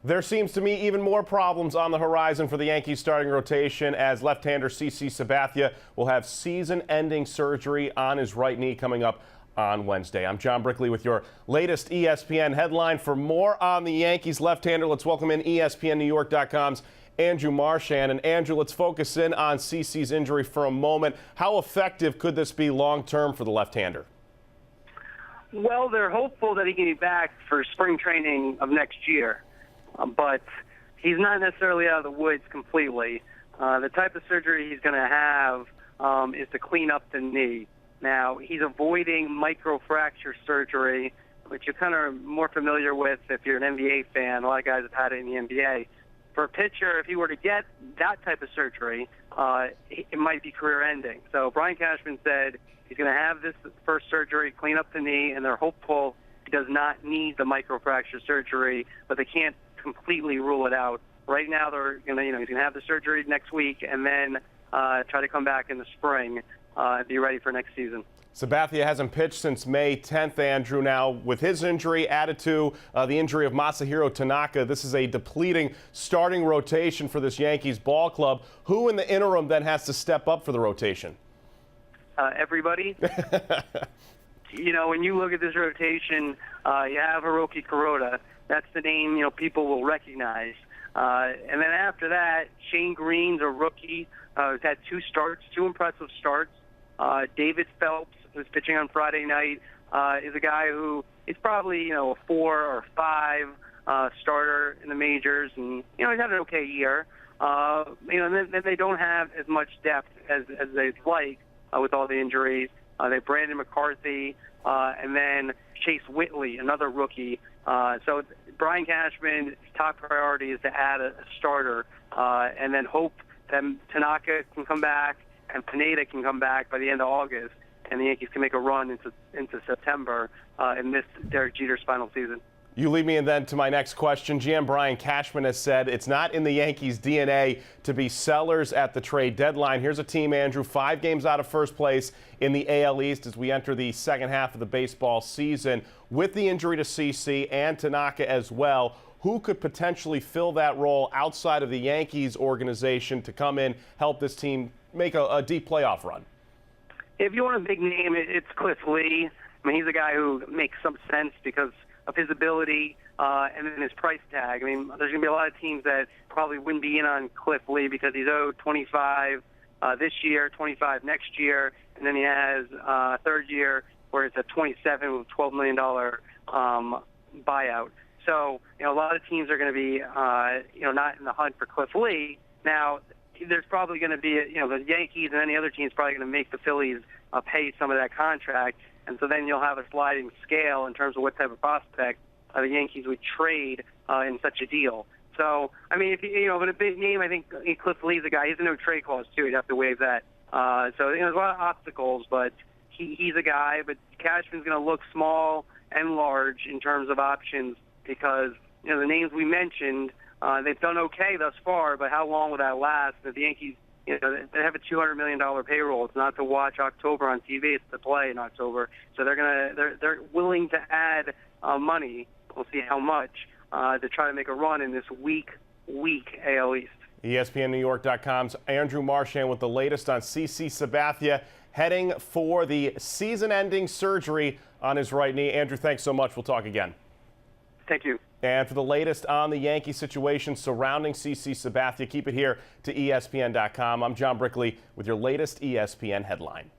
There seems to me even more problems on the horizon for the Yankees starting rotation as left-hander CC Sabathia will have season-ending surgery on his right knee coming up on Wednesday. I'm John Brickley with your latest ESPN headline. For more on the Yankees left-hander, let's welcome in ESPNNewYork.com's Andrew Marchand. And Andrew, let's focus in on CC's injury for a moment. How effective could this be long-term for the left-hander? Well, they're hopeful that he can be back for spring training of next year. But he's not necessarily out of the woods completely. The type of surgery he's going to have is to clean up the knee. Now, he's avoiding microfracture surgery, which you're kind of more familiar with if you're an NBA fan. A lot of guys have had it in the NBA. For a pitcher, if he were to get that type of surgery, it might be career-ending. So Brian Cashman said he's going to have this first surgery, clean up the knee, and they're hopeful he does not need the microfracture surgery, but they can't completely rule it out. Right now, they're going to, he's going to have the surgery next week, and then try to come back in the spring and be ready for next season. Sabathia hasn't pitched since May 10th, Andrew. Now, with his injury added to the injury of Masahiro Tanaka, this is a depleting starting rotation for this Yankees ball club. Who in the interim then has to step up for the rotation? Everybody. When you look at this rotation, you have Hiroki Kuroda. That's the name, people will recognize. And then after that, Shane Green's a rookie who's had two impressive starts. David Phelps, who's pitching on Friday night, is a guy who is probably, a 4 or 5 starter in the majors. And, he's had an okay year. And then they don't have as much depth as they'd like with all the injuries. They have Brandon McCarthy and then Chase Whitley, another rookie. So Brian Cashman's top priority is to add a starter and then hope that Tanaka can come back and Pineda can come back by the end of August, and the Yankees can make a run into September and miss Derek Jeter's final season. You lead me in then to my next question. GM Brian Cashman has said it's not in the Yankees' DNA to be sellers at the trade deadline. Here's a team, Andrew, 5 games out of first place in the AL East as we enter the second half of the baseball season. With the injury to CC and Tanaka as well, who could potentially fill that role outside of the Yankees organization to come in, help this team make a deep playoff run? If you want a big name, it's Cliff Lee. I mean, he's a guy who makes some sense because of his ability and then his price tag. I mean, there's going to be a lot of teams that probably wouldn't be in on Cliff Lee because he's owed $25 this year, $25 next year, and then he has a third year where it's a $27 with $12 million buyout. So, a lot of teams are going to be, not in the hunt for Cliff Lee. Now, there's probably going to be, the Yankees and any other teams probably going to make the Phillies pay some of that contract. And so then you'll have a sliding scale in terms of what type of prospect the Yankees would trade in such a deal. So, I mean, if but a big name, I think Cliff Lee's a guy. He has a no trade clause, too. He'd have to waive that. So, there's a lot of obstacles, but he's a guy. But Cashman's going to look small and large in terms of options because, the names we mentioned, they've done okay thus far, but how long will that last? The Yankees, they have a $200 million payroll. It's not to watch October on TV; it's to play in October. So they're willing to add money. We'll see how much to try to make a run in this weak AL East. ESPNNewYork.com's Andrew Marchand with the latest on CC Sabathia heading for the season-ending surgery on his right knee. Andrew, thanks so much. We'll talk again. Thank you. And for the latest on the Yankee situation surrounding CC Sabathia, keep it here to ESPN.com. I'm John Brickley with your latest ESPN headline.